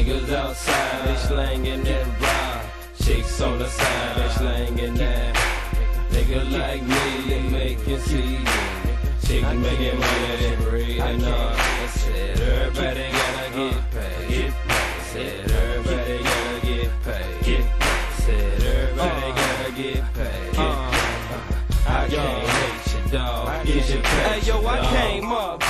Niggas outside, they slangin' that vibe. Chicks on the side, they slangin' that. Nigga like me, they making CD. Chicks making money, they breathing up. I said everybody gotta get paid. Said everybody gotta get paid. Said everybody gotta get paid. I can't hate you, dog. Get your pay. Hey yo, I came up.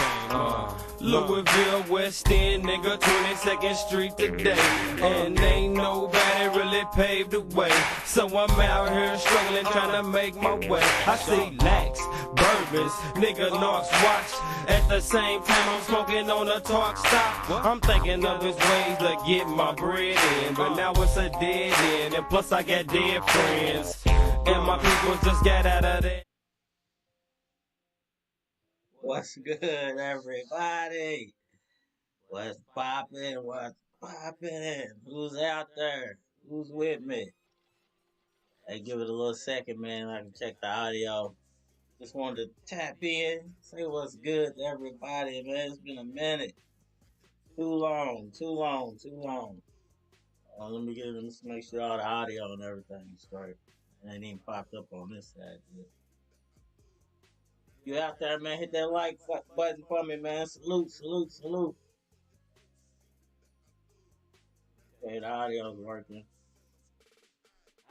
Louisville, West End, nigga, 22nd Street today. And ain't nobody really paved the way. So I'm out here struggling, trying to make my way. I see lax, bourbons, nigga, North's watch. At the same time, I'm smoking on a talk stop. I'm thinking of his ways to get my bread in. But now it's a dead end, and plus I got dead friends. And my people just got out of there. What's good, everybody? What's poppin'? What's poppin'? Who's out there? Who's with me? Hey, give it a little second, man. I can check the audio. Just wanted to tap in, say what's good to everybody, man. It's been a minute. Too long. Let me make sure all the audio and everything is straight. It ain't even popped up on this side yet. You out there, man, hit that like button for me, man. Salute. Okay, the audio's working.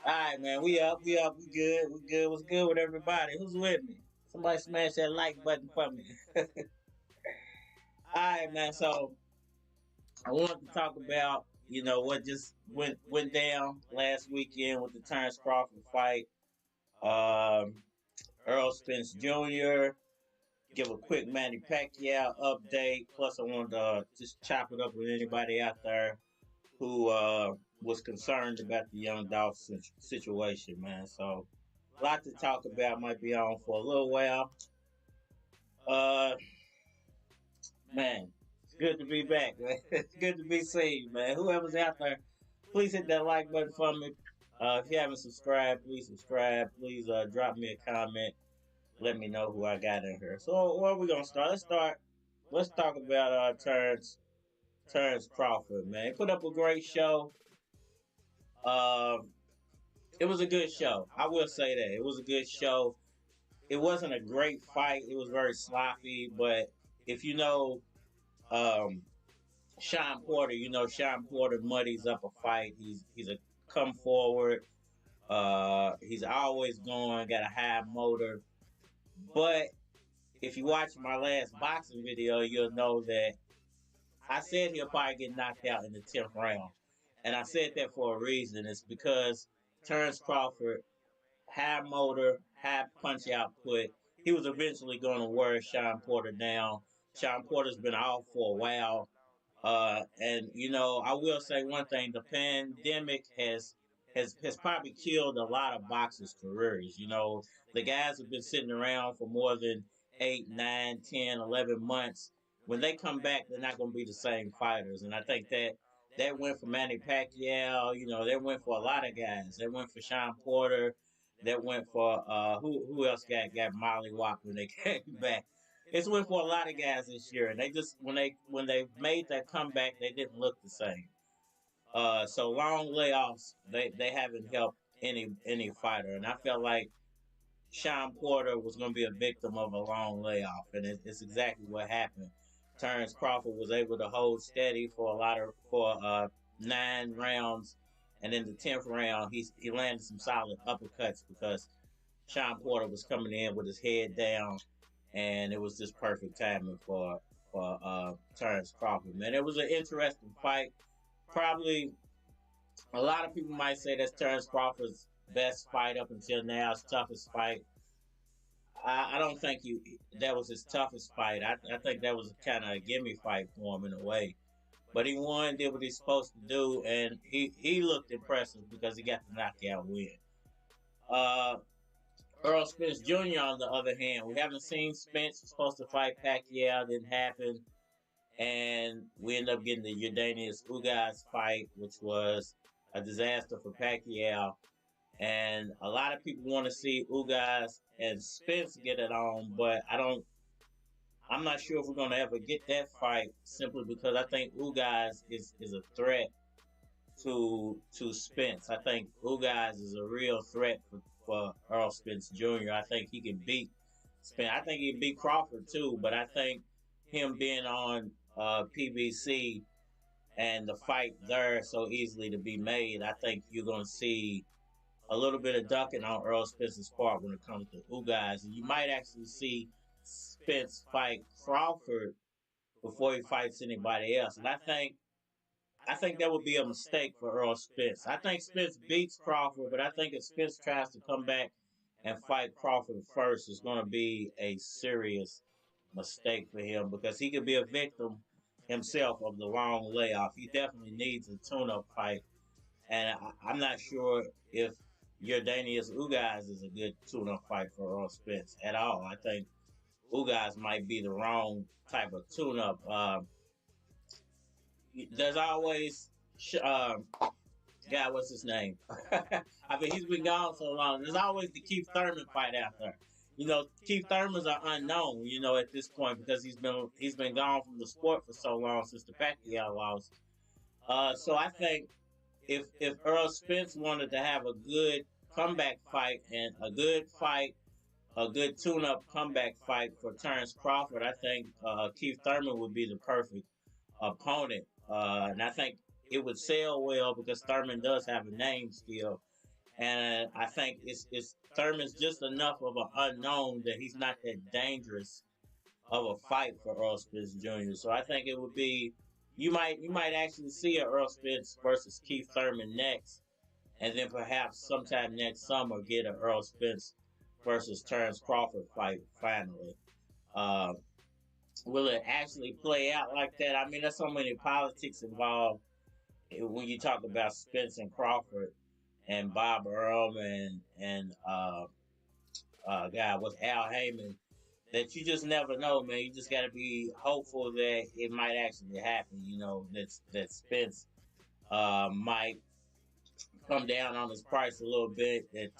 Alright, man, we up, we good. What's good with everybody? Who's with me? Somebody smash that like button for me. Alright, man, so I wanted to talk about, what just went down last weekend with the Terence Crawford fight. Errol Spence Jr., give a quick Manny Pacquiao update. Plus, I wanted to just chop it up with anybody out there who was concerned about the young Dolph situation, man. So, a lot to talk about. Might be on for a little while. Man, it's good to be back, man. It's good to be seen, man. Whoever's out there, please hit that like button for me. If you haven't subscribed, please subscribe. Please drop me a comment. Let me know who I got in here. So where are we gonna start? Let's talk about Terence Crawford, man. He put up a great show. It was a good show. I will say that. It was a good show. It wasn't a great fight. It was very sloppy, but if you know Sean Porter, Sean Porter muddies up a fight. He's a come forward. He's always going, got a high motor. But if you watch my last boxing video, you'll know that I said he'll probably get knocked out in the 10th round. And I said that for a reason. It's because Terence Crawford, high motor, high punch output. He was eventually going to wear Sean Porter down. Sean Porter's been out for a while. And, I will say one thing. The pandemic has probably killed a lot of boxers' careers. The guys have been sitting around for more than 8, 9, 10, 11 months. When they come back, they're not going to be the same fighters. And I think that went for Manny Pacquiao. That went for a lot of guys. That went for Sean Porter. That went for who else got mollywhopped when they came back. It's went for a lot of guys this year. And they just when they made that comeback, they didn't look the same. So long layoffs, they haven't helped any fighter. And I felt like Sean Porter was going to be a victim of a long layoff, and it's exactly what happened. Terence Crawford was able to hold steady for 9 rounds, and in the 10th round, he landed some solid uppercuts because Sean Porter was coming in with his head down, and it was just perfect timing for Terence Crawford. Man, it was an interesting fight. Probably a lot of people might say that's Terence Crawford's best fight up until now, his toughest fight. I don't think that was his toughest fight. I think that was kind of a gimme fight for him in a way. But he won, did what he's supposed to do, and he looked impressive because he got the knockout win. Uh, Errol Spence Jr. on the other hand, we haven't seen Spence. Was supposed to fight Pacquiao, didn't happen, and we ended up getting the Yordenis Ugas fight, which was a disaster for Pacquiao. And a lot of people want to see Ugas and Spence get it on, but I'm not sure if we're gonna ever get that fight simply because I think Ugas is a threat to Spence. I think Ugas is a real threat for Errol Spence Jr. I think he can beat Spence. I think he can beat Crawford too, but I think him being on PBC and the fight there so easily to be made, I think you're gonna see a little bit of ducking on Errol Spence's part when it comes to Ugas, and you might actually see Spence fight Crawford before he fights anybody else. And I think that would be a mistake for Errol Spence. I think Spence beats Crawford, but I think if Spence tries to come back and fight Crawford first, it's going to be a serious mistake for him because he could be a victim himself of the long layoff. He definitely needs a tune-up fight, and I'm not sure if Yordenis Ugas is a good tune-up fight for Errol Spence at all. I think Ugas might be the wrong type of tune-up. There's always, God, what's his name? I mean, he's been gone so long. There's always the Keith Thurman fight out there. You know, Keith Thurman's are unknown, you know, at this point because he's been gone from the sport for so long since the Pacquiao loss. So I think if Errol Spence wanted to have a good comeback fight and a good tune-up comeback fight for Terence Crawford, I think Keith Thurman would be the perfect opponent. And I think it would sell well because Thurman does have a name still. And I think it's Thurman's just enough of an unknown that he's not that dangerous of a fight for Errol Spence Jr. So I think it would be you might actually see a Errol Spence versus Keith Thurman next, and then perhaps sometime next summer get an Errol Spence versus Terence Crawford fight finally. Will it actually play out like that? I mean, there's so many politics involved when you talk about Spence and Crawford and Bob Earl and God, what's Al Heyman, that you just never know, man. You just got to be hopeful that it might actually happen. You know, that Spence might come down on his price a little bit. That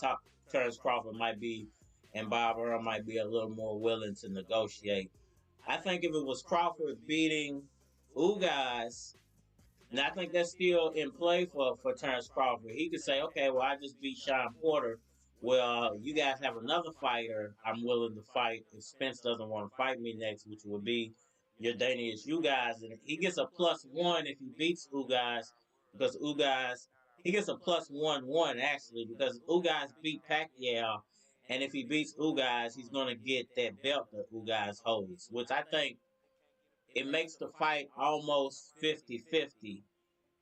Terence Crawford might be, and Bob Earl might be a little more willing to negotiate. I think if it was Crawford beating Ugas, and I think that's still in play for Terence Crawford. He could say, okay, well, I just beat Sean Porter. Well, you guys have another fighter I'm willing to fight if Spence doesn't want to fight me next, which would be Yordenis Ugas. And he gets a +1 if he beats Ugas, because Ugas, he gets a +1-1 actually, because Ugas beat Pacquiao. And if he beats Ugas, he's going to get that belt that Ugas holds, which I think it makes the fight almost 50-50.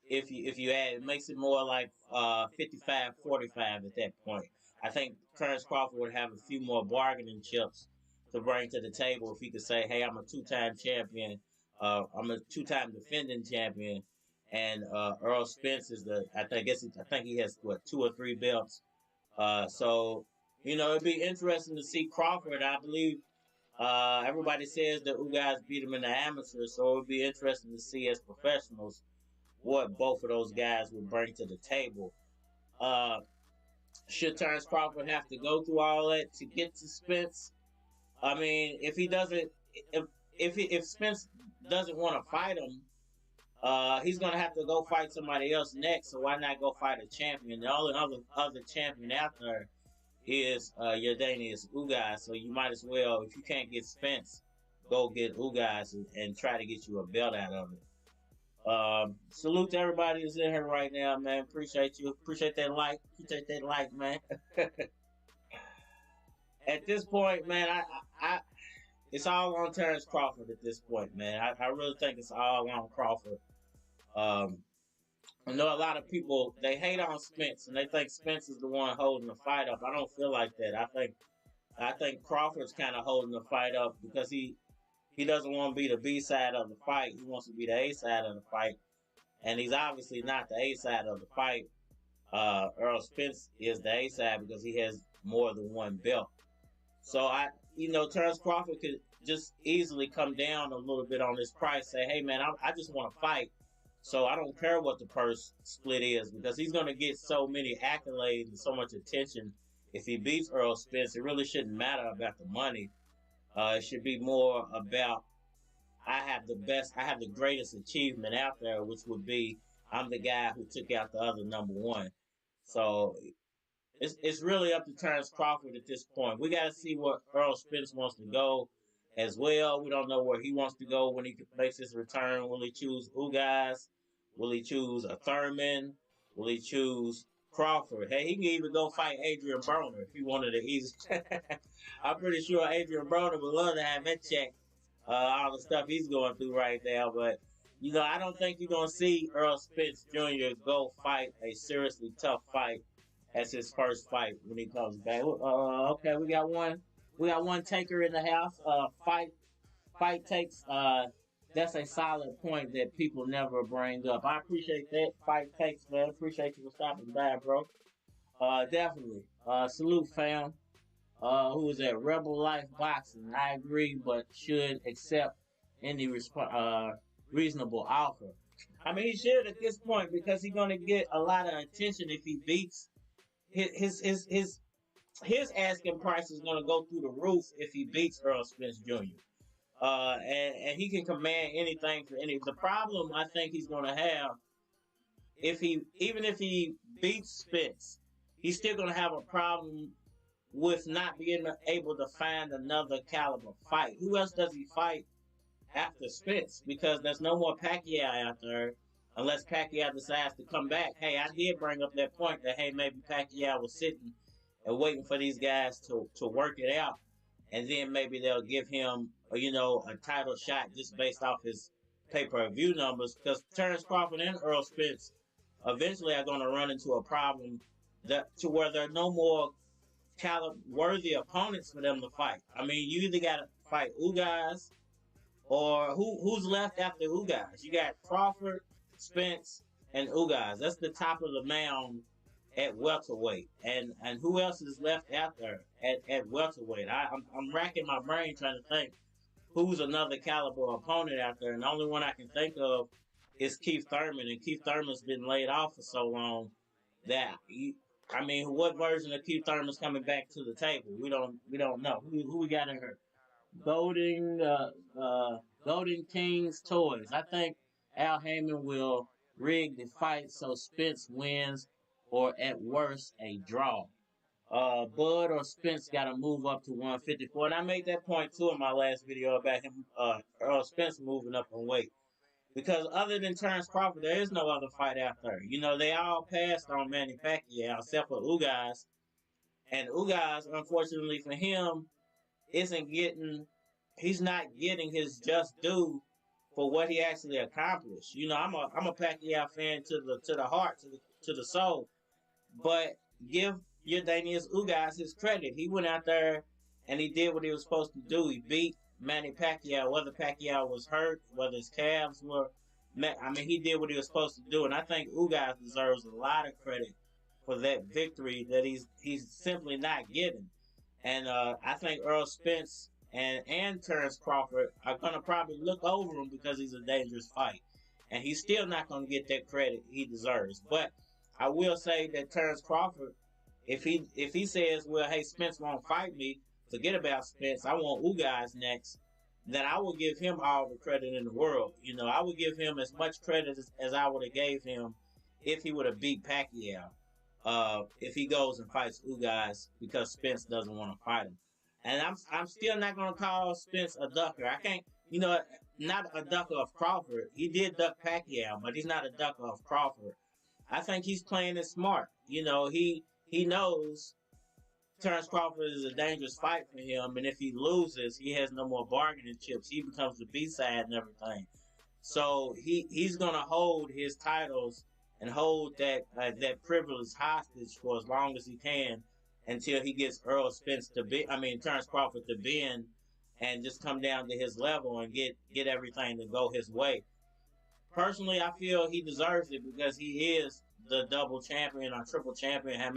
If you add, it makes it more like 55-45 at that point. I think Terence Crawford would have a few more bargaining chips to bring to the table if he could say, "Hey, I'm a two-time champion. I'm a two-time defending champion." And Errol Spence is I think he has 2 or 3 belts. So you know, it'd be interesting to see Crawford. I believe everybody says that Ugas beat him in the amateurs, so it would be interesting to see as professionals what both of those guys would bring to the table. Should Terence Crawford have to go through all that to get to Spence? I mean, if he doesn't, if Spence doesn't want to fight him, he's gonna have to go fight somebody else next. So why not go fight a champion? The only other champion out there is Yordenis Ugas. So you might as well, if you can't get Spence, go get Ugas and try to get you a belt out of it. Salute to everybody that's in here right now, man. Appreciate you. Appreciate that like. Appreciate that like, man. At this point, man, it's all on Terence Crawford at this point, man. I really think it's all on Crawford. Um, I know a lot of people they hate on Spence and they think Spence is the one holding the fight up. I don't feel like that. I think Crawford's kind of holding the fight up because he doesn't want to be the B side of the fight. He wants to be the A side of the fight, and he's obviously not the A side of the fight. Errol Spence is the A side because he has more than one belt. So Terence Crawford could just easily come down a little bit on this price. Say, hey man, I just want to fight, so I don't care what the purse split is because he's going to get so many accolades and so much attention if he beats Errol Spence. It really shouldn't matter about the money. It should be more about I have the greatest achievement out there, which would be I'm the guy who took out the other number one. So it's really up to Terence Crawford at this point. We got to see what Errol Spence wants to go as well. We don't know where he wants to go when he makes his return. Will he choose Ugas? Will he choose a Thurman? Will he choose Crawford? Hey, he can even go fight Adrian Broner if he wanted to easy. I'm pretty sure Adrian Broner would love to have that check. All the stuff he's going through right now, but I don't think you're gonna see Errol Spence Jr. go fight a seriously tough fight as his first fight when he comes back. Okay, we got one taker in the house. Fight takes. That's a solid point that people never bring up. I appreciate that. Fight takes, man. Appreciate you for stopping by, bro. Definitely. Salute, fam. Who is at Rebel Life Boxing. I agree, but should accept any reasonable offer. I mean, he should at this point because he's going to get a lot of attention if he beats his asking price is going to go through the roof if he beats Errol Spence Jr. And he can command anything for any. The problem I think he's going to have even if he beats Spence, he's still going to have a problem with not being able to find another caliber fight. Who else does he fight after Spence? Because there's no more Pacquiao out there unless Pacquiao decides to come back. Hey, I did bring up that point that, hey, maybe Pacquiao was sitting and waiting for these guys to work it out. And then maybe they'll give him, a title shot just based off his pay-per-view numbers. Because Terence Crawford and Errol Spence eventually are going to run into a problem to where there are no more worthy opponents for them to fight. I mean, you either got to fight Ugas or who's left after Ugas? You got Crawford, Spence, and Ugas. That's the top of the mound at welterweight. And who else is left out there at welterweight? I'm racking my brain trying to think who's another caliber opponent out there. And the only one I can think of is Keith Thurman. And Keith Thurman's been laid off for so long that what version of Keith Thurman's coming back to the table? We don't know. Who we got in here? Golden Kings Toys. I think Al Heyman will rig the fight so Spence wins, or at worst a draw. Bud or Spence got to move up to 154, and I made that point too in my last video about him, Earl Spence moving up in weight. Because other than Terence Crawford, there is no other fight out there. They all passed on Manny Pacquiao except for Ugas. And Ugas, unfortunately for him, he's not getting his just due for what he actually accomplished. I'm a Pacquiao fan to the heart, to the soul. But give Yordenis Ugas his credit. He went out there and he did what he was supposed to do. He beat Manny Pacquiao, whether Pacquiao was hurt, whether his calves were, he did what he was supposed to do, and I think Ugas deserves a lot of credit for that victory that he's simply not getting. And I think Errol Spence and Terence Crawford are going to probably look over him because he's a dangerous fight, and he's still not going to get that credit he deserves. But I will say that Terence Crawford, if he says, well, hey, Spence won't fight me, forget about Spence, I want Ugas next, then I will give him all the credit in the world. I would give him as much credit as I would have gave him if he would have beat Pacquiao. If he goes and fights Ugas because Spence doesn't want to fight him. And I'm still not going to call Spence a ducker. I can't, not a ducker of Crawford. He did duck Pacquiao, but he's not a ducker of Crawford. I think he's playing it smart. He knows Terence Crawford is a dangerous fight for him, and if he loses, he has no more bargaining chips. He becomes the B-side and everything. So he's gonna hold his titles and hold that privilege hostage for as long as he can until he gets Errol Spence Terence Crawford to bend and just come down to his level and get everything to go his way. Personally, I feel he deserves it because he is the double champion or triple champion. How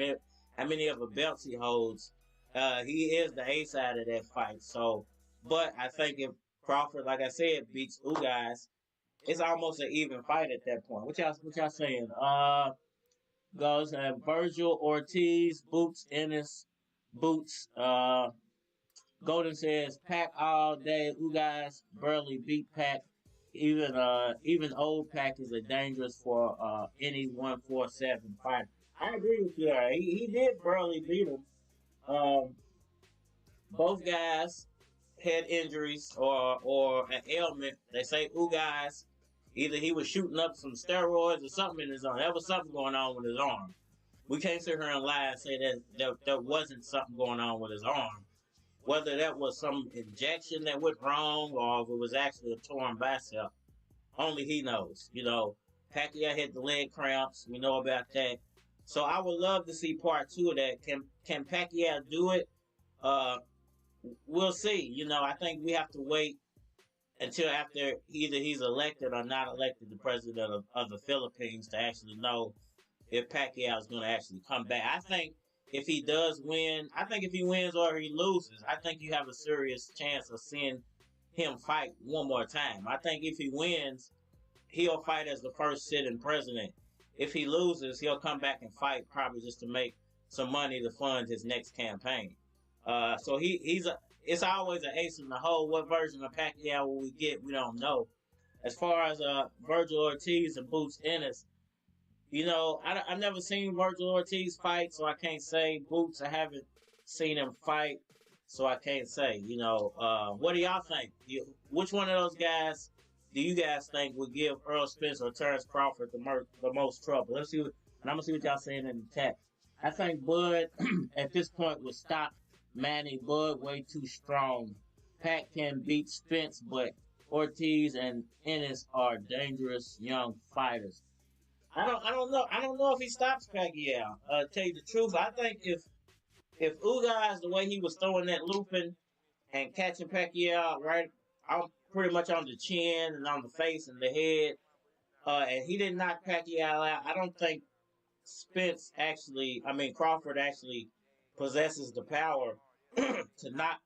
many of the belts he holds? He is the A side of that fight. So, but I think if Crawford, like I said, beats Ugas, it's almost an even fight at that point. What y'all saying? Goes Virgil Ortiz, Boots Ennis, Boots. Golden says Pac all day. Ugas barely beat Pac. Even old Pac is a dangerous for any 147 fighter. I agree with you there. He did barely beat him. Both guys had injuries or an ailment. They say Ugas, either he was shooting up some steroids or something in his arm. There was something going on with his arm. We can't sit here and lie and say that there wasn't something going on with his arm. Whether that was some injection that went wrong or if it was actually a torn bicep, only he knows. You know, Pacquiao had the leg cramps. We know about that. So I would love to see part 2 of that. Can Pacquiao do it? We'll see. You know, I think we have to wait until after either he's elected or not elected the president of the Philippines to actually know if Pacquiao is going to actually come back. I think if he does win, I think if he wins or he loses, I think you have a serious chance of seeing him fight one more time. I think if he wins, he'll fight as the first sitting president. If he loses, he'll come back and fight probably just to make some money to fund his next campaign. So it's always an ace in the hole. What version of Pacquiao will we get? We don't know. As far as Virgil Ortiz and Boots Ennis, you know, I've never seen Virgil Ortiz fight, so I can't say. Boots, I haven't seen him fight, so I can't say. You know, what do y'all think? Which one of those guys do you guys think would give Errol Spence or Terence Crawford the most trouble? Let's see, and I'm gonna see what y'all saying in the chat. I think Bud at this point would stop Manny. Bud way too strong. Pac can beat Spence, but Ortiz and Ennis are dangerous young fighters. I don't know. I don't know if he stops Pacquiao. Tell you the truth, I think if Ugas, the way he was throwing that looping and catching Pacquiao right pretty much on the chin and on the face and the head, and he didn't knock Pacquiao out, I don't think Crawford actually possesses the power to knock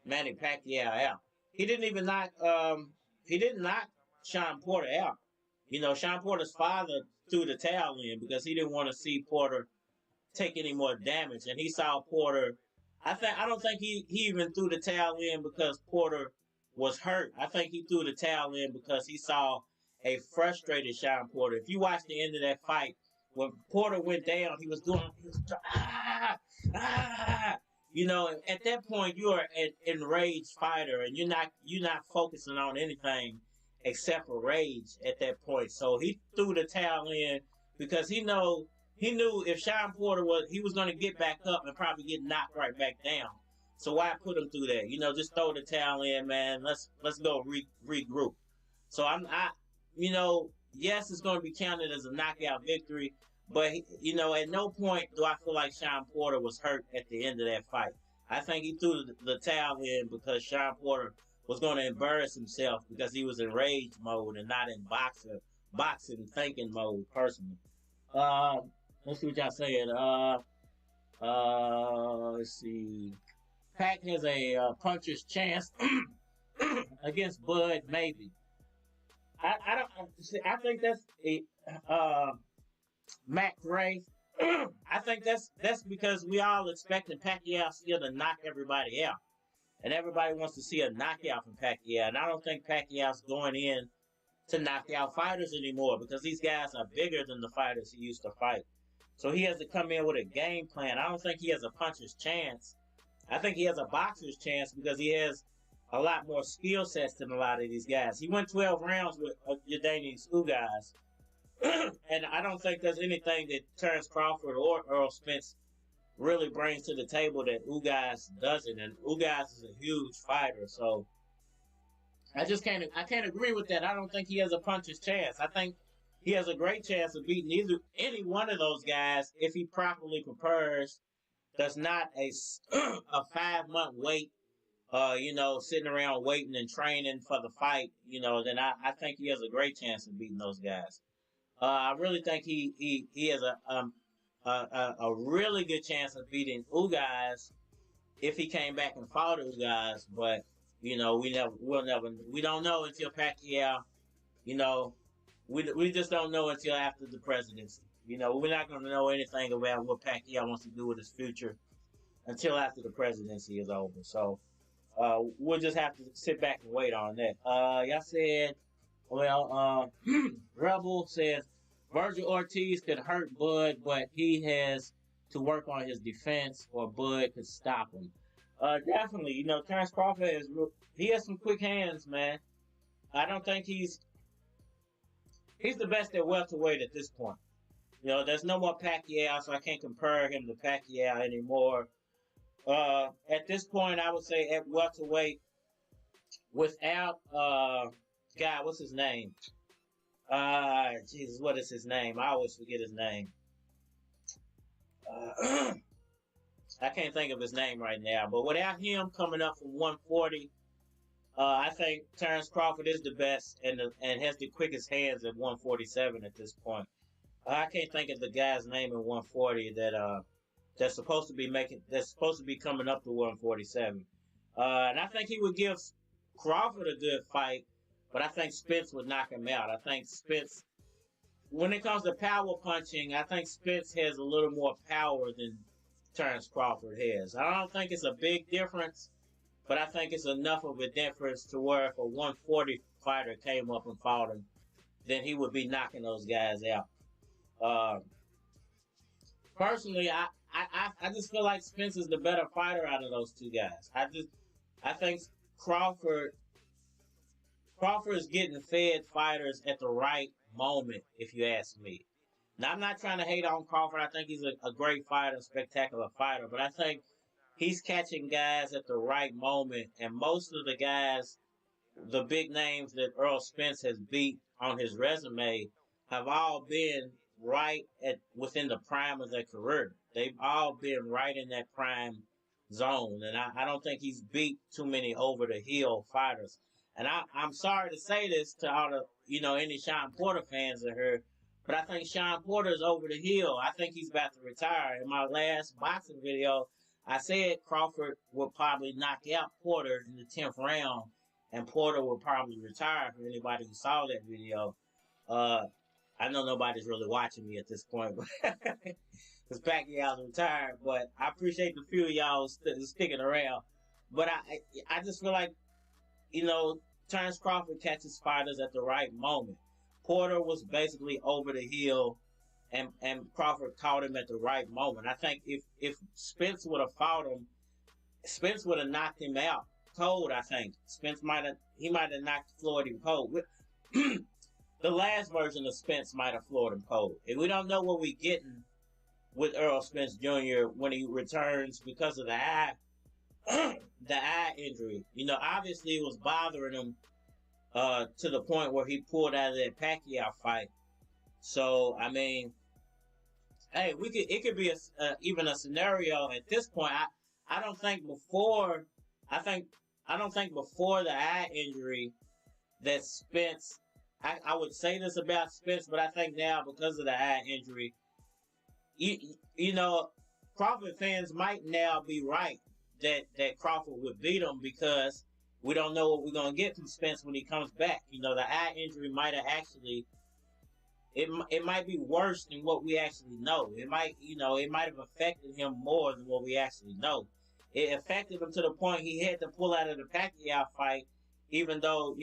Manny Pacquiao out. He didn't knock Sean Porter out. You know, Sean Porter's father threw the towel in because he didn't want to see Porter take any more damage, and he saw Porter. I don't think he even threw the towel in because Porter was hurt. I think he threw the towel in because he saw a frustrated Sean Porter. If you watch the end of that fight, when Porter went down, he was You know, at that point, you are an enraged fighter, and you're not focusing on anything except for rage at that point. So he threw the towel in because he knew if Sean Porter was going to get back up and probably get knocked right back down. So why put him through that? You know, just throw the towel in, man. Let's go regroup. So yes, it's going to be counted as a knockout victory, but you know, at no point do I feel like Sean Porter was hurt at the end of that fight. I think he threw the towel in because Sean Porter was going to embarrass himself because he was in rage mode and not in boxing thinking mode, personally. Let's see what y'all saying. Let's see. Pac has a puncher's chance against Bud, maybe. I think that's Matt Gray. I think that's because we all expecting Pacquiao still to knock everybody out. And everybody wants to see a knockout from Pacquiao. And I don't think Pacquiao's going in to knock out fighters anymore because these guys are bigger than the fighters he used to fight. So he has to come in with a game plan. I don't think he has a puncher's chance. I think he has a boxer's chance because he has a lot more skill sets than a lot of these guys. He went 12 rounds with Yadani's Ugas. And I don't think there's anything that Terence Crawford or Errol Spence really brings to the table that Ugas doesn't, and Ugas is a huge fighter. So I can't agree with that. I don't think he has a puncher's chance. I think he has a great chance of beating any one of those guys if he properly prepares. There's not a 5 month wait, sitting around waiting and training for the fight. Then I think he has a great chance of beating those guys. I really think he has a really good chance of beating Ugas if he came back and fought Ugas, but we don't know until Pacquiao. We just don't know until after the presidency. We're not going to know anything about what Pacquiao wants to do with his future until after the presidency is over. So we'll just have to sit back and wait on that. Y'all said, Rebel says Virgil Ortiz could hurt Bud, but he has to work on his defense, or Bud could stop him. Definitely, Terence Crawford he has some quick hands, man. I don't think he's the best at welterweight at this point. There's no more Pacquiao, so I can't compare him to Pacquiao anymore. At this point, I would say at welterweight, without what's his name? Jesus, what is his name? I always forget his name. I can't think of his name right now, but without him coming up from 140, I think Terence Crawford is the best and has the quickest hands at 147 at this point. I can't think of the guy's name at 140 that's supposed to be coming up to 147. And I think he would give Crawford a good fight, but I think Spence would knock him out. I think Spence, when it comes to power punching, I think Spence has a little more power than Terence Crawford has. I don't think it's a big difference, but I think it's enough of a difference to where if a 140 fighter came up and fought him, then he would be knocking those guys out. Personally, I just feel like Spence is the better fighter out of those two guys. I think Crawford is getting fed fighters at the right moment, if you ask me. Now, I'm not trying to hate on Crawford. I think he's a great fighter, spectacular fighter, but I think he's catching guys at the right moment, and most of the guys, the big names that Errol Spence has beat on his resume, have all been right within the prime of their career. They've all been right in that prime zone, and I don't think he's beat too many over-the-hill fighters. And I'm sorry to say this to all the, any Sean Porter fans in here, but I think Sean Porter is over the hill. I think he's about to retire. In my last boxing video, I said Crawford would probably knock out Porter in the 10th round, and Porter would probably retire. For anybody who saw that video, I know nobody's really watching me at this point, because Pacquiao's retired. But I appreciate the few of y'all sticking around. But I just feel like, Terence Crawford catches fighters at the right moment. Porter was basically over the hill, and Crawford caught him at the right moment. I think if Spence would have fought him, Spence would have knocked him out cold. I think Spence might have knocked Floyd him cold. The last version of Spence might have floored him cold. And we don't know what we're getting with Errol Spence Jr. when he returns because of the eye injury. Obviously it was bothering him to the point where he pulled out of that Pacquiao fight. So, I mean, hey, it could be even a scenario at this point. I don't think before the eye injury that Spence, I would say this about Spence, but I think now because of the eye injury, Crawford fans might now be right that Crawford would beat him, because we don't know what we're going to get from Spence when he comes back. The eye injury might have actually, it might be worse than what we actually know. It might have affected him more than what we actually know. It affected him to the point he had to pull out of the Pacquiao fight, even though,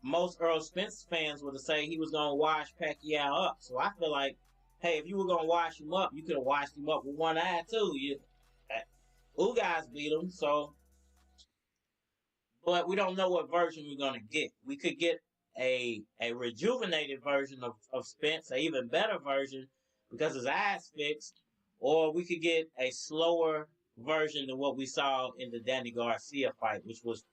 most Errol Spence fans would say he was going to wash Pacquiao up. So I feel like, hey, if you were going to wash him up, you could have washed him up with one eye too. Ugas beat him, so. But we don't know what version we're going to get. We could get a rejuvenated version of Spence, an even better version, because his eye's fixed. or we could get a slower version of what we saw in the Danny Garcia fight, which was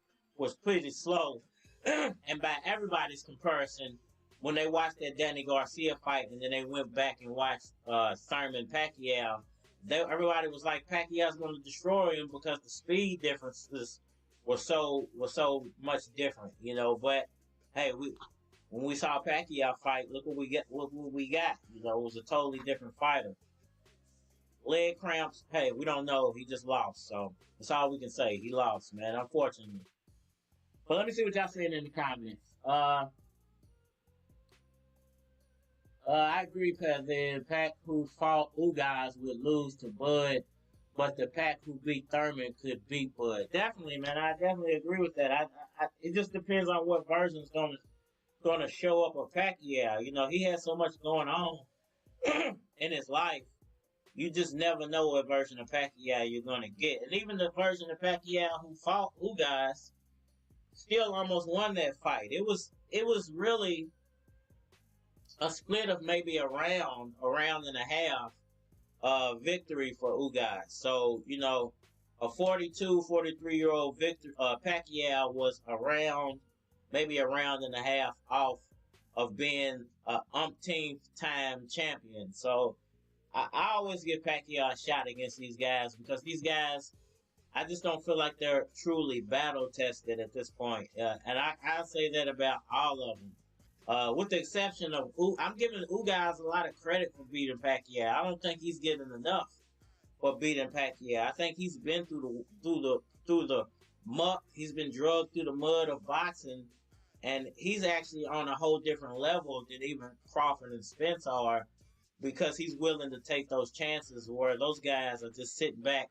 pretty slow. And by everybody's comparison, when they watched that Danny Garcia fight and then they went back and watched Thurman Pacquiao, everybody was like, Pacquiao's going to destroy him because the speed differences were so much different, you know. But hey, when we saw Pacquiao fight, look what we get. Look what we got. You know, it was a totally different fighter. Leg cramps. Hey, we don't know. He just lost, so that's all we can say. He lost, man. Unfortunately. But let me see what y'all saying in the comments. I agree, because the Pac who fought Ugas would lose to Bud, but the Pac who beat Thurman could beat Bud. Definitely, man. I definitely agree with that. It just depends on what version's gonna show up of Pacquiao. You know, he has so much going on in his life. You just never know what version of Pacquiao you're gonna get. And even the version of Pacquiao who fought Ugas still almost won that fight. It was really a split of maybe a round and a half victory for Ugas. So, you know, a 42, 43-year-old Pacquiao was maybe a round and a half off of being an umpteenth time champion. So I always give Pacquiao a shot against these guys, because these guys, I just don't feel like they're truly battle tested at this point. And I say that about all of them. With the exception of, I'm giving Ugas a lot of credit for beating Pacquiao. I don't think he's getting enough for beating Pacquiao. I think he's been through the muck. He's been drugged through the mud of boxing, and he's actually on a whole different level than even Crawford and Spence are, because he's willing to take those chances where those guys are just sitting back,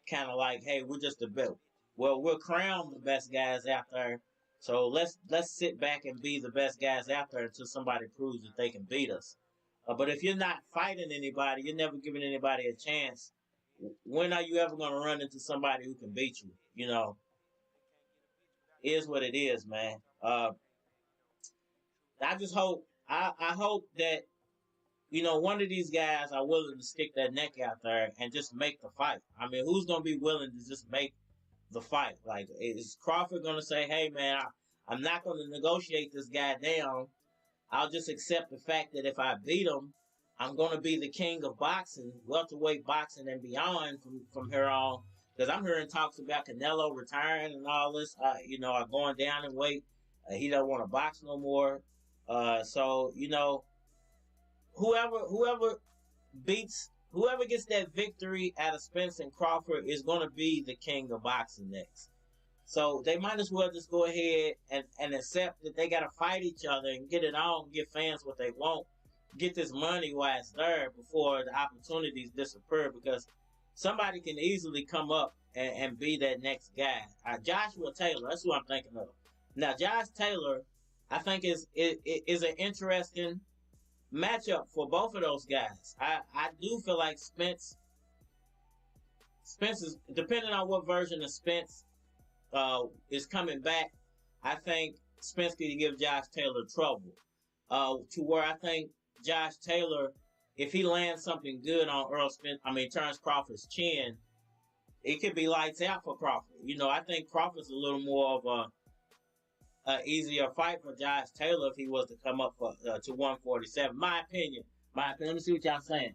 kind of like, hey, we're just the best. Well, we'll crown the best guys out there. So let's sit back and be the best guys out there until somebody proves that they can beat us. But if you're not fighting anybody, you're never giving anybody a chance. When are you ever going to run into somebody who can beat you? You know, it is what it is, man. I just hope, I hope that, you know, one of these guys are willing to stick their neck out there and just make the fight. I mean, who's going to be willing to just make the fight? Like, is Crawford going to say, hey, man, I'm not going to negotiate this guy down. I'll just accept the fact that if I beat him, I'm going to be the king of boxing, welterweight boxing and beyond from here on. Because I'm hearing talks about Canelo retiring and all this, you know, going down in weight. He don't want to box no more. So, you know, whoever gets that victory out of Spence and Crawford is going to be the king of boxing next. So they might as well just go ahead and accept that they got to fight each other and get it on, give fans what they want, get this money while it's there before the opportunities disappear, because somebody can easily come up and be that next guy. Joshua Taylor, that's who I'm thinking of. Now, Josh Taylor, I think is an interesting matchup for both of those guys. I do feel like Spence is, depending on what version of Spence is coming back, I think Spence could give Josh Taylor trouble. To where I think Josh Taylor, if he lands something good on Terence Crawford's chin, it could be lights out for Crawford. You know, I think Crawford's a little more of a easier fight for Josh Taylor if he was to come up to 147. My opinion. Let me see what y'all saying.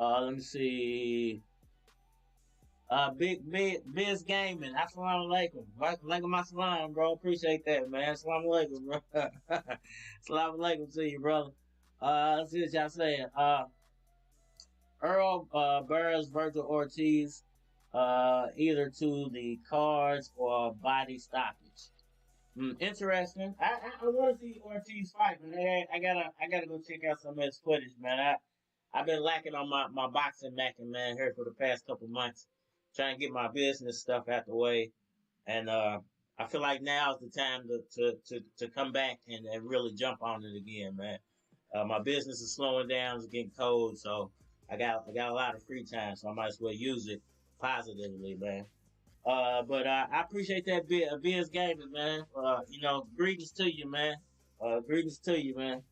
Let me see. Big Biz Gaming. Assalamu alaikum. Alaikum assalam, bro. Appreciate that, man. Assalamu alaikum, bro. Assalamu alaikum to you, brother. Let's see what y'all saying. Earl Burrs, Virgil Ortiz, either to the cards or body stoppage. Interesting. I want to see Ortiz fight, man. I gotta go check out some of his footage, man. I've been lacking on my boxing macking, man, here for the past couple months, trying to get my business stuff out the way, and I feel like now is the time to come back and really jump on it again, man. My business is slowing down, it's getting cold, so I got a lot of free time, so I might as well use it positively, man. But I appreciate that Biz Gaming, man. You know, greetings to you, man. Greetings to you, man.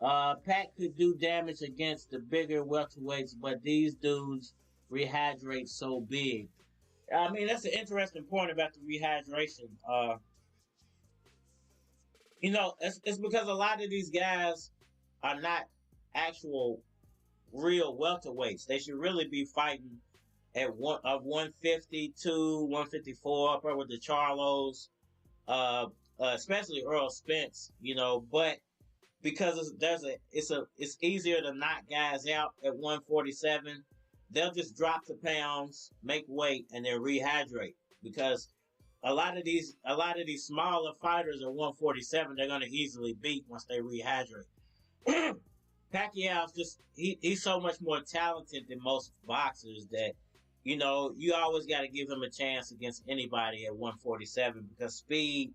Pac could do damage against the bigger welterweights, but these dudes rehydrate so big. I mean, that's an interesting point about the rehydration. It's because a lot of these guys are not actual real welterweights. They should really be fighting at 152, 154, up there with the Charlos, especially Errol Spence. But because it's easier to knock guys out at 147. They'll just drop the pounds, make weight, and then rehydrate. Because a lot of these smaller fighters at 147, they're going to easily beat once they rehydrate. Pacquiao's he's so much more talented than most boxers that you always got to give him a chance against anybody at 147 because speed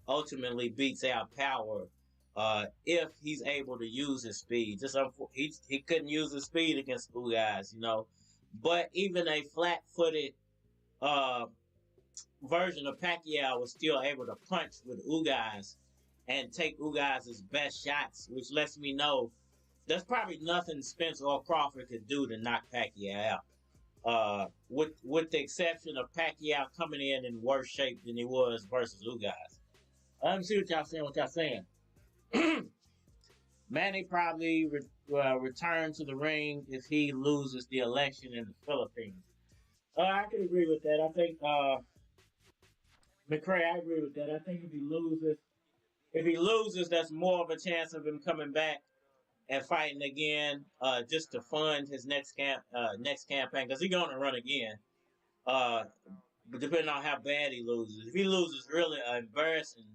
ultimately beats out power. If he's able to use his speed, he couldn't use his speed against guys, But even a flat-footed version of Pacquiao was still able to punch with guys and take guys' best shots, which lets me know there's probably nothing Spence or Crawford could do to knock Pacquiao out. With the exception of Pacquiao coming in worse shape than he was versus guys. Let me see what y'all saying. Manny probably return to the ring if he loses the election in the Philippines. I can agree with that. I think McCray, I agree with that. I think if he loses, that's more of a chance of him coming back and fighting again, just to fund his next campaign, because he's going to run again. But depending on how bad he loses, if he loses really embarrassing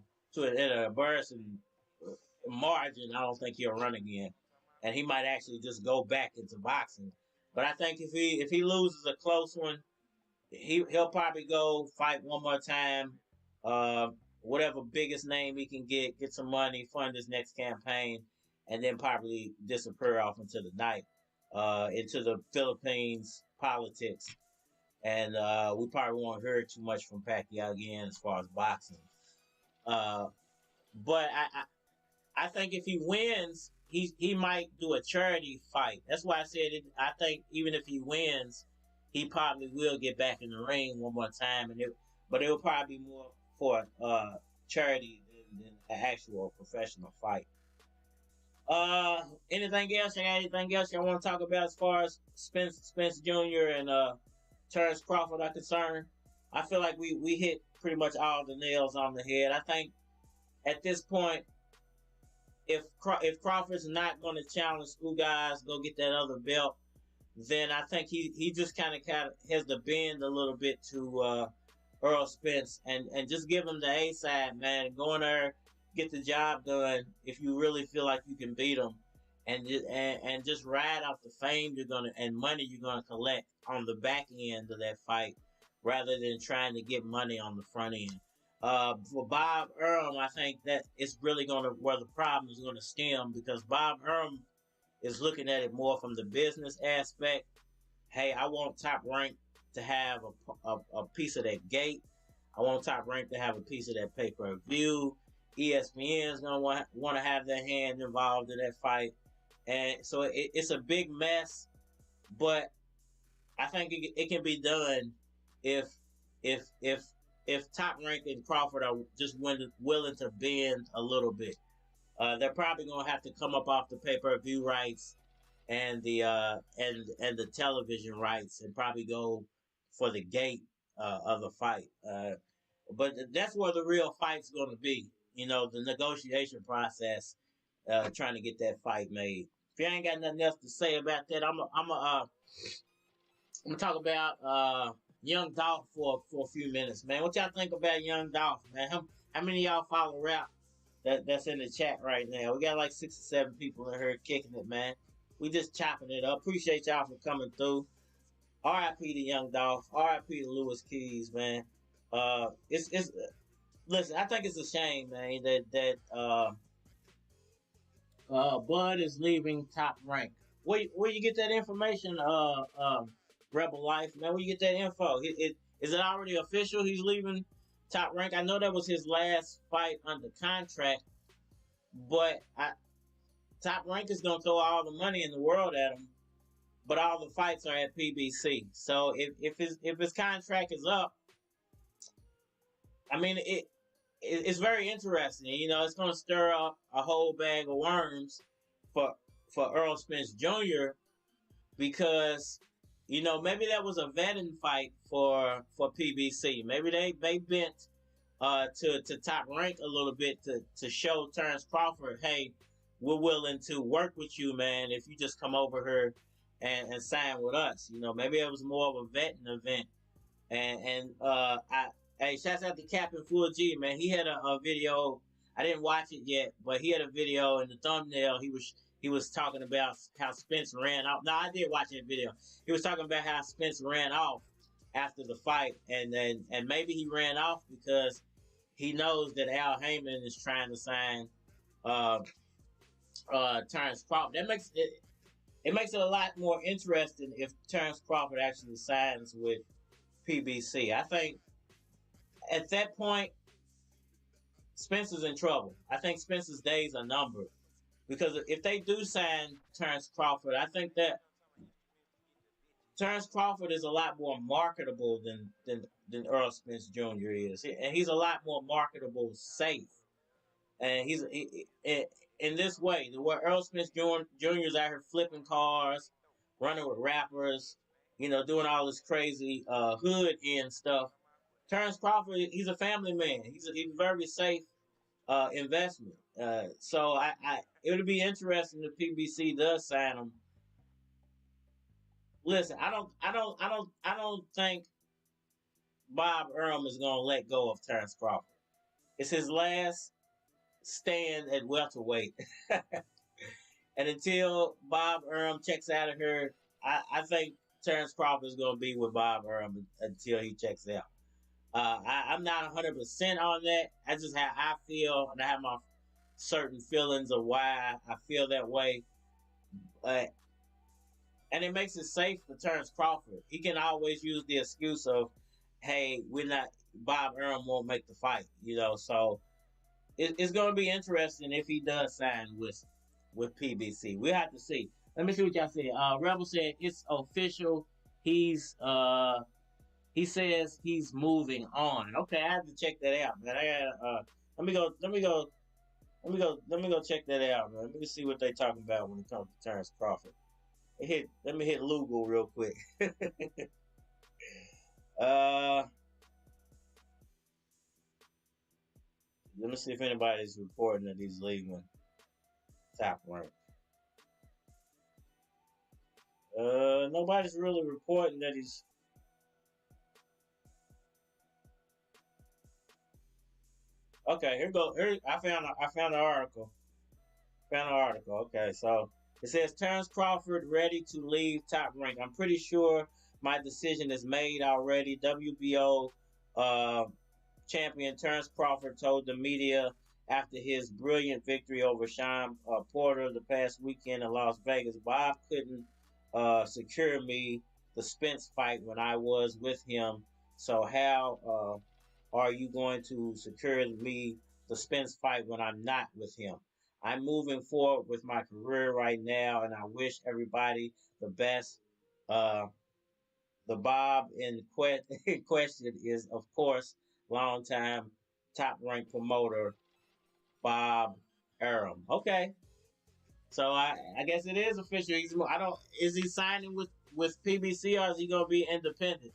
margin, I don't think he'll run again, and he might actually just go back into boxing. But I think if he loses a close one, he'll probably go fight one more time, whatever biggest name he can get some money, fund his next campaign, and then probably disappear off into the night, into the Philippines politics, and we probably won't hear too much from Pacquiao again as far as boxing. But I think if he wins, he might do a charity fight. That's why I said it. I think even if he wins, he probably will get back in the ring one more time, but it will probably be more for charity than an actual professional fight. Anything else? Anything else y'all want to talk about as far as Spence Jr. and Terence Crawford are concerned? I feel like we hit pretty much all the nails on the head. I think at this point, if Crawford's not going to challenge guys, go get that other belt, then I think he just kind of has to bend a little bit to Errol Spence and just give him the A side, man. Go in there, get the job done. If you really feel like you can beat him, and just ride off the fame and money you're gonna collect on the back end of that fight, rather than trying to get money on the front end. For Bob Arum, I think that it's really where the problem is going to stem, because Bob Arum is looking at it more from the business aspect. Hey, I want Top Rank to have a piece of that gate. I want Top Rank to have a piece of that pay-per-view. ESPN is going to want to have their hand involved in that fight. And so it's a big mess, but I think it can be done if Top Rank and Crawford are just willing to bend a little bit. They're probably going to have to come up off the pay-per-view rights and the television rights, and probably go for the gate of the fight. But that's where the real fight's going to be. The negotiation process, trying to get that fight made. If you ain't got nothing else to say about that, I'm gonna talk about Young Dolph for a few minutes, man. What y'all think about Young Dolph, man? How many of y'all follow rap that's in the chat right now? We got like 6 or 7 people in here kicking it, man. We just chopping it up. Appreciate y'all for coming through. R.I.P. to Young Dolph. R.I.P. to Lewis Keys, man. Listen, I think it's a shame, man, that Bud is leaving Top Rank. Where you get that information, Rebel Life, man? Where you get that info? Is it already official? He's leaving Top Rank. I know that was his last fight under contract, but Top Rank is gonna throw all the money in the world at him, but all the fights are at PBC. So if his contract is up, I mean it's very interesting. You know, it's gonna stir up a whole bag of worms for Errol Spence Jr. because you know maybe that was a vetting fight for PBC. Maybe they bent to Top Rank a little bit to show Terence Crawford, hey, we're willing to work with you, man, if you just come over here and sign with us. You know, maybe it was more of a vetting event. Hey, shouts out to Captain Full G, man. He had a video. I didn't watch it yet, but he had a video in the thumbnail. He was talking about how Spence ran off. No, I did watch that video. He was talking about how Spence ran off after the fight, and maybe he ran off because he knows that Al Heyman is trying to sign Terence Crawford. That makes it makes it a lot more interesting if Terence Crawford actually signs with PBC. I think at that point, Spencer's in trouble. I think Spencer's days are numbered because if they do sign Terence Crawford, I think that Terence Crawford is a lot more marketable than Errol Spence Jr. is, and he's a lot more marketable, safe. And he's in this way, where Errol Spence Jr. is out here flipping cars, running with rappers, you know, doing all this crazy hood end stuff. Terence Crawford, he's a family man. He's a very safe investment. So it would be interesting if PBC does sign him. Listen, I don't think Bob Arum is gonna let go of Terence Crawford. It's his last stand at welterweight. And until Bob Arum checks out of here, I think Terence Crawford is going to be with Bob Arum until he checks out. I'm not 100% on that. That's just how I feel, and I have my certain feelings of why I feel that way. And it makes it safe for Terence Crawford. He can always use the excuse of, hey, Bob Arum won't make the fight, you know, so it's going to be interesting if he does sign with PBC. We'll have to see. Let me see what y'all say. Rebel said it's official. He says he's moving on. Okay, I have to check that out, man. Let me go check that out, man. Let me see what they talking about when it comes to Terence Crawford. Let me hit Lugal real quick. Let me see if anybody's reporting that he's leaving Top Rank. Nobody's really reporting that he's. Okay, here go. Here, I found an article. Okay, so it says Terence Crawford ready to leave Top Rank. I'm pretty sure my decision is made already. WBO champion Terence Crawford told the media after his brilliant victory over Sean Porter the past weekend in Las Vegas, Bob couldn't secure me the Spence fight when I was with him. So how are you going to secure me the Spence fight when I'm not with him? I'm moving forward with my career right now, and I wish everybody the best. The Bob in question is, of course, longtime Top Rank promoter Bob Arum. Okay, so I guess it is official. Is he signing with PBC or is he gonna be independent?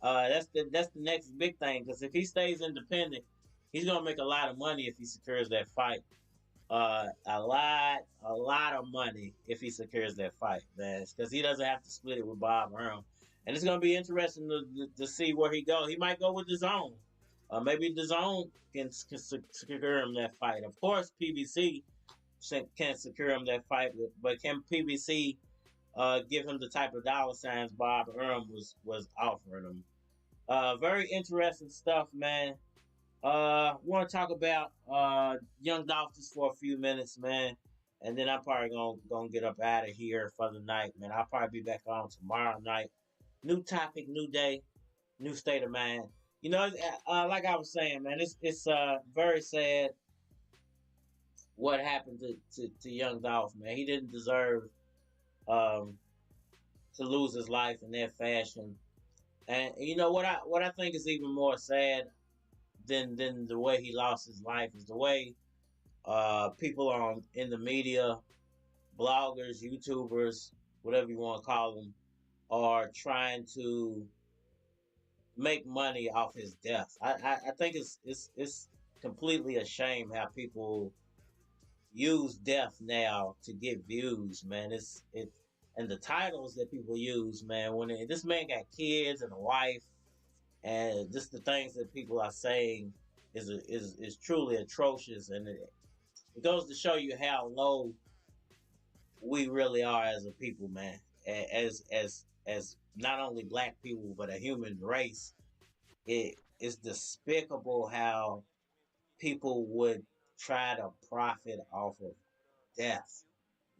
That's the next big thing, because if he stays independent, he's gonna make a lot of money if he secures that fight. A lot of money if he secures that fight, man, because he doesn't have to split it with Bob Arum. And it's going to be interesting to see where he goes. He might go with DAZN. Maybe DAZN can secure him that fight. Of course, PBC can secure him that fight, but can PBC give him the type of dollar signs Bob Arum was offering him? Very interesting stuff, man. Want to talk about Young Dolph just for a few minutes, man, and then I'm probably gonna get up out of here for the night, man. I'll probably be back on tomorrow night. New topic, new day, new state of mind. You know, like I was saying, man, it's very sad what happened to young Dolph, man. He didn't deserve um, to lose his life in that fashion. And you know what I think is even more sad than the way he lost his life is the way people on in the media, bloggers, YouTubers, whatever you want to call them, are trying to make money off his death. I think it's completely a shame how people use death now to get views, man. It and the titles that people use, man. This man got kids and a wife, and just the things that people are saying is truly atrocious, and it goes to show you how low we really are as a people, man. As not only black people but a human race, it is despicable how people would try to profit off of death.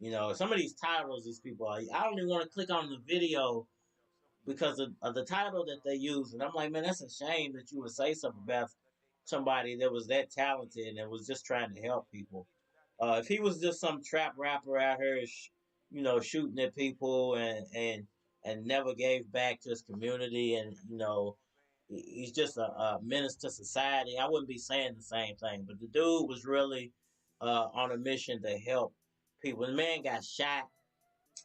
You know, some of these titles these people are, I don't even want to click on the video because of the title that they use. And I'm like, man, that's a shame that you would say something about somebody that was that talented and was just trying to help people. If he was just some trap rapper out here, shooting at people and never gave back to his community, and he's just a menace to society, I wouldn't be saying the same thing. But the dude was really on a mission to help people. The man got shot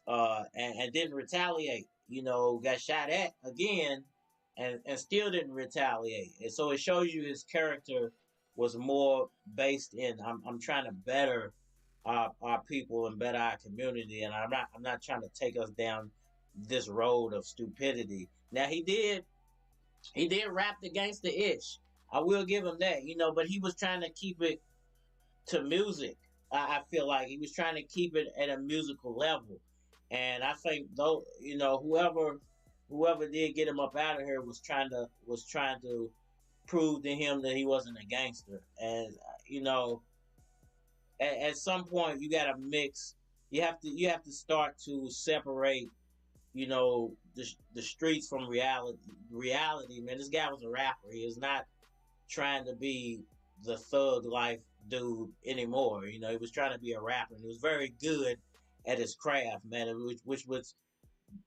and didn't retaliate. Got shot at again and still didn't retaliate. And so it shows you his character was more based in I'm trying to better our people and better our community, and I'm not trying to take us down this road of stupidity. Now he did rap the gangster ish. I will give him that, but he was trying to keep it to music. I feel like he was trying to keep it at a musical level, and I think though whoever did get him up out of here was trying to prove to him that he wasn't a gangster. And at some point you got to mix. You have to start to separate the streets from reality. Man, this guy was a rapper. He is not trying to be the thug life dude anymore. He was trying to be a rapper, and he was very good at his craft, man. Which was,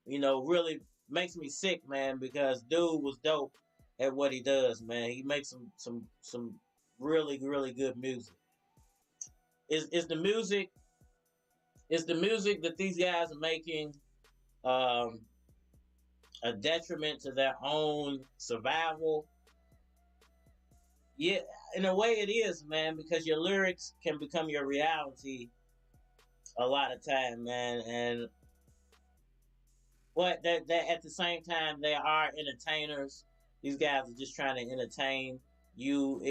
really makes me sick, man, because dude was dope at what he does, man. He makes some really really good music. Is the music that these guys are making um, a detriment to their own survival? Yeah, in a way it is, man, because your lyrics can become your reality a lot of time, man. And but that at the same time they are entertainers. These guys are just trying to entertain you.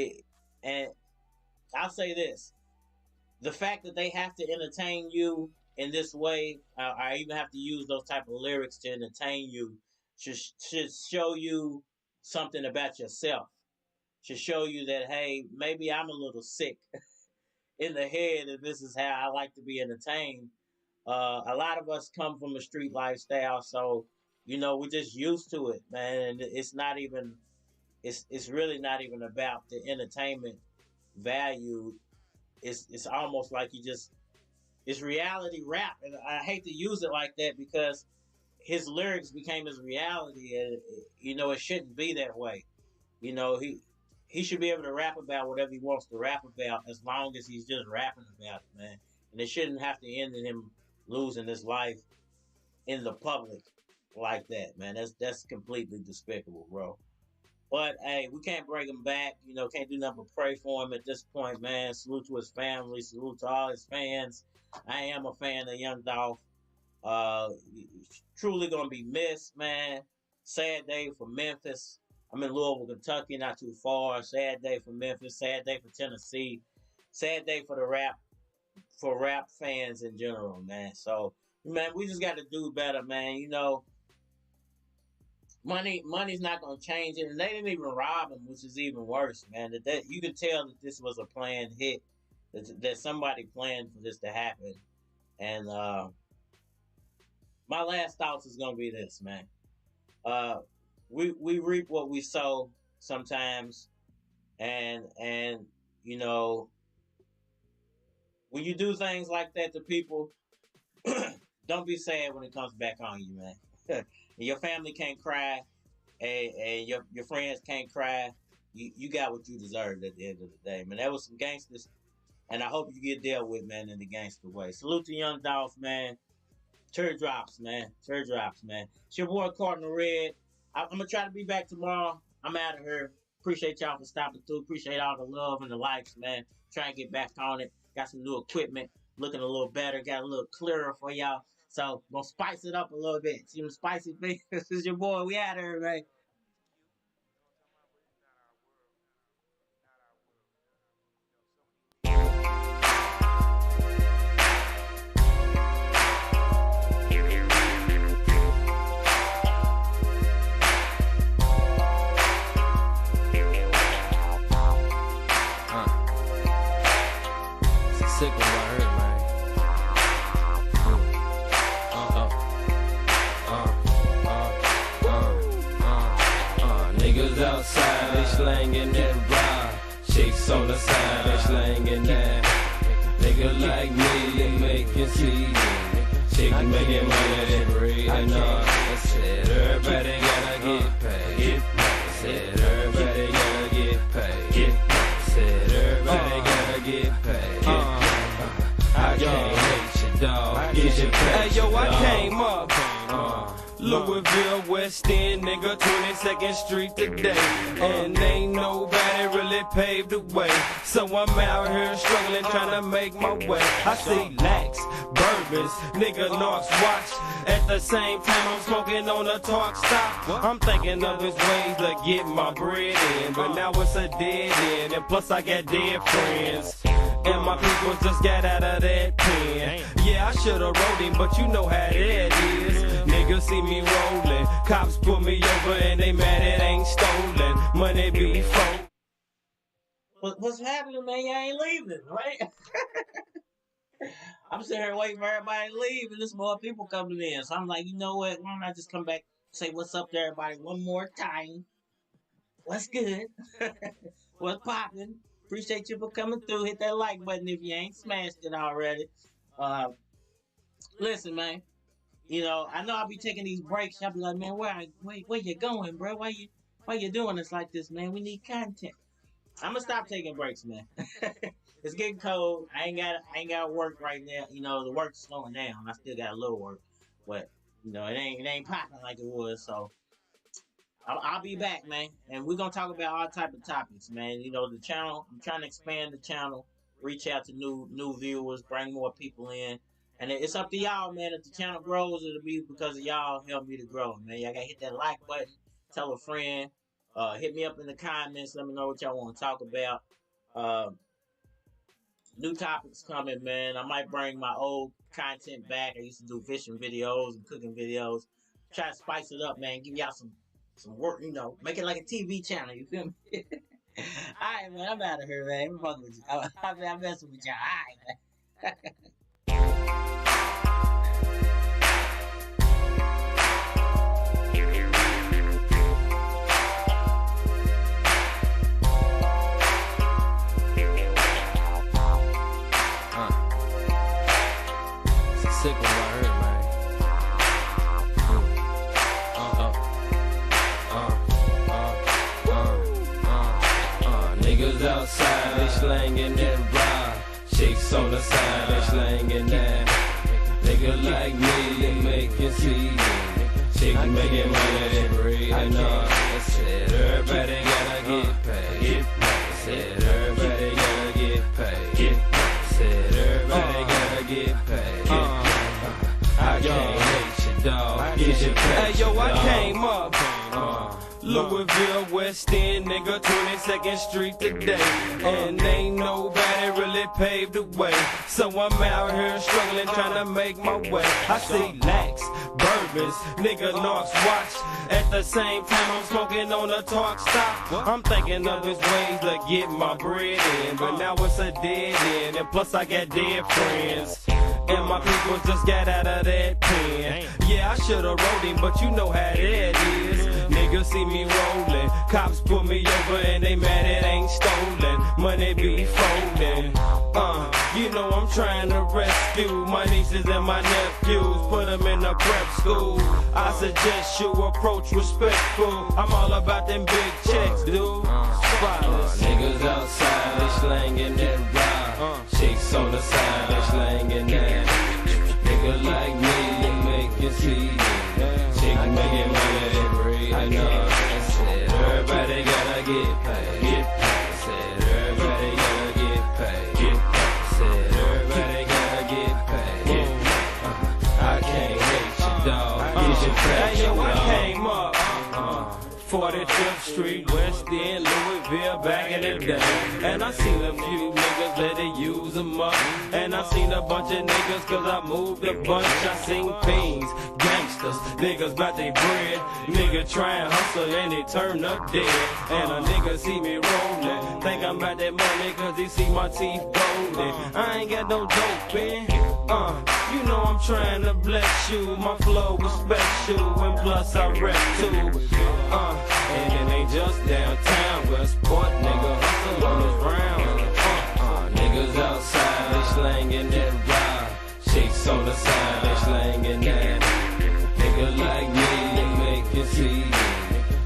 And I'll say this: the fact that they have to entertain you in this way, or even have to use those type of lyrics to entertain you, should show you something about yourself. Should show you that, hey, maybe I'm a little sick in the head, and this is how I like to be entertained. A lot of us come from a street lifestyle, so we're just used to it, man. And it's not even it's really not even about the entertainment value. It's almost like it's reality rap, and I hate to use it like that because his lyrics became his reality, and it shouldn't be that way. He should be able to rap about whatever he wants to rap about as long as he's just rapping about it, man. And it shouldn't have to end in him losing his life in the public like that, man. That's completely despicable, bro. But hey, we can't bring him back. Can't do nothing but pray for him at this point, man. Salute to his family. Salute to all his fans. I am a fan of Young Dolph. Truly gonna be missed, man. Sad day for Memphis. I'm in Louisville, Kentucky, not too far. Sad day for Memphis. Sad day for Tennessee. Sad day for rap fans in general, man. So, man, we just got to do better, man. Money's not gonna change it, and they didn't even rob him, which is even worse, man. That you can tell that this was a planned hit, that somebody planned for this to happen. And my last thoughts is gonna be this, man. We reap what we sow sometimes, and we when you do things like that to people, don't be sad when it comes back on you, man. Your family can't cry, and your friends can't cry. You got what you deserved at the end of the day, man. That was some gangsters, and I hope you get dealt with, man, in the gangster way. Salute to young Dolph, man. Teardrops, man. Teardrops, man. It's your boy Cardinal Red. I'm gonna try to be back tomorrow. I'm out of here. Appreciate y'all for stopping through. Appreciate all the love and the likes, man. Try and get back on it. Got some new equipment, looking a little better. Got a little clearer for y'all. So gonna spice it up a little bit. See them spicy things. This is your boy. We out of here, man. Sick one right here, man. Niggas outside, they slangin' that ride. Chicks on the side, they slangin' that. Nigga like me, they making seed. Chicks making money, they breathing on. I said everybody gotta get paid. I said everybody gotta get paid. I said everybody gotta get paid. I can't hate you, dog. Get your pay. Hey, yo, I came up. Louisville, West End, nigga, 22nd Street today. And ain't nobody really paved the way. So I'm out here struggling, trying to make my way. I see lax, bourbons, nigga, North's watch. At the same time, I'm smoking on a talk stop. I'm thinking of his ways to get my bread in. But now it's a dead end, and plus I got dead friends. And my people just got out of that pen. Yeah, I should've wrote him, but you know how that is. Niggas see me rolling, cops pull me over and they mad it ain't stolen. Money be folk. What's happening, man? You ain't leaving, right? I'm sitting here waiting for everybody to leave, and there's more people coming in. So I'm like, you know what? Why don't I just come back and say what's up to everybody one more time? What's good? What's popping? Appreciate you for coming through. Hit that like button if you ain't smashed it already. Listen, man. You know, I know I'll be taking these breaks. I'll be like, man, where you going, bro? Why you doing this like this, man? We need content. I'm gonna stop taking breaks, man. It's getting cold. I ain't got work right now. You know, the work's slowing down. I still got a little work, but you know, it ain't popping like it was. So I'll be back, man, and we're gonna talk about all type of topics, man. You know, the channel. I'm trying to expand the channel, reach out to new viewers, bring more people in, and it's up to y'all, man. If the channel grows, it'll be because of y'all help me to grow, man. Y'all gotta hit that like button, tell a friend, hit me up in the comments. Let me know what y'all want to talk about. New topics coming, man. I might bring my old content back. I used to do fishing videos and cooking videos. Try to spice it up, man. Give y'all some work, you know, make it like a TV channel, you feel me? Alright, man, I'm out of here, man. I'm fucking with you. I'm messing with y'all. Alright, man. It's a sick one right here, man. Niggas outside, they slangin' that ride. Chicks on the side, they slangin' that. Nigga like me, they making seed. Chicks making money, they breathing on. I said everybody gotta get paid. I said everybody gotta get paid. I said everybody gotta get paid. I can't hate you, dog. Get your pay. Hey, yo, I came up. Louisville, West End, nigga, 22nd Street today. And ain't nobody really paved the way. So I'm out here struggling, trying to make my way. I see lax, bourbons, nigga, North's watch. At the same time, I'm smoking on a talk stop. I'm thinking of his ways to get my bread in. But now it's a dead end, and plus I got dead friends. And my people just got out of that pen. Yeah, I should've wrote him, but you know how that is. Niggas see me rolling. Cops pull me over and they mad it ain't stolen. Money be folding. You know I'm trying to rescue my nieces and my nephews, put them in a prep school. I suggest you approach respectful. I'm all about them big checks, dude. Niggas outside, they slanging that ride. Chicks on the side, they slanging that. Nigga like me, they making seeds. Chick making money every night. Everybody gotta get paid. Get paid. Said everybody gotta get paid. Get paid. Said everybody gotta get paid. I can't hate you, dog. Get your trash, yo, I dog. came up 45th Street, West End, Louisville, back in the day. And I seen a few niggas let it use them up. And I seen a bunch of niggas cause I moved a bunch. I seen fiends, gangsters, niggas bout they bread. Nigga try and hustle and they turn up dead. And a nigga see me rolling, think I'm about that money cause he see my teeth golden. I ain't got no dope, man. You know I'm trying to bless you. My flow is special, and plus I rap too. And it ain't just downtown, where sport nigga hustle on this round. Niggas outside, they slanging that ride. Chicks on the side, they slanging that. Nigga like me, they making seeds.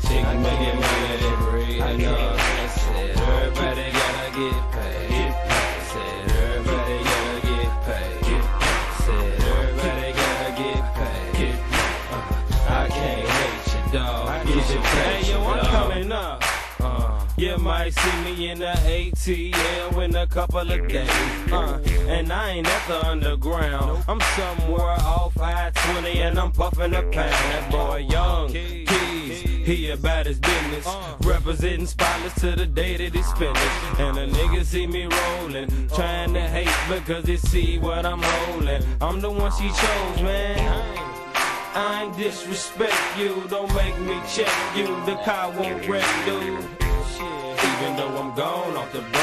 Chick making money every night. Said everybody gotta get paid. Said everybody gotta get paid. Said everybody gotta get paid. I can't hate you, dog. Get your cash, Hey, yo, I'm dog. coming up. You might see me in the ATL in a couple of days. And I ain't at the underground. I'm somewhere off I-20 and I'm puffing a pound. That boy Young Keys, he about his business. Representing spotless to the day that he's finished. And a nigga see me rolling, trying to hate because he see what I'm holding. I'm the one she chose, man. I ain't disrespect you, don't make me check you. The car won't wreck, dude. Even though I'm gone off the ground.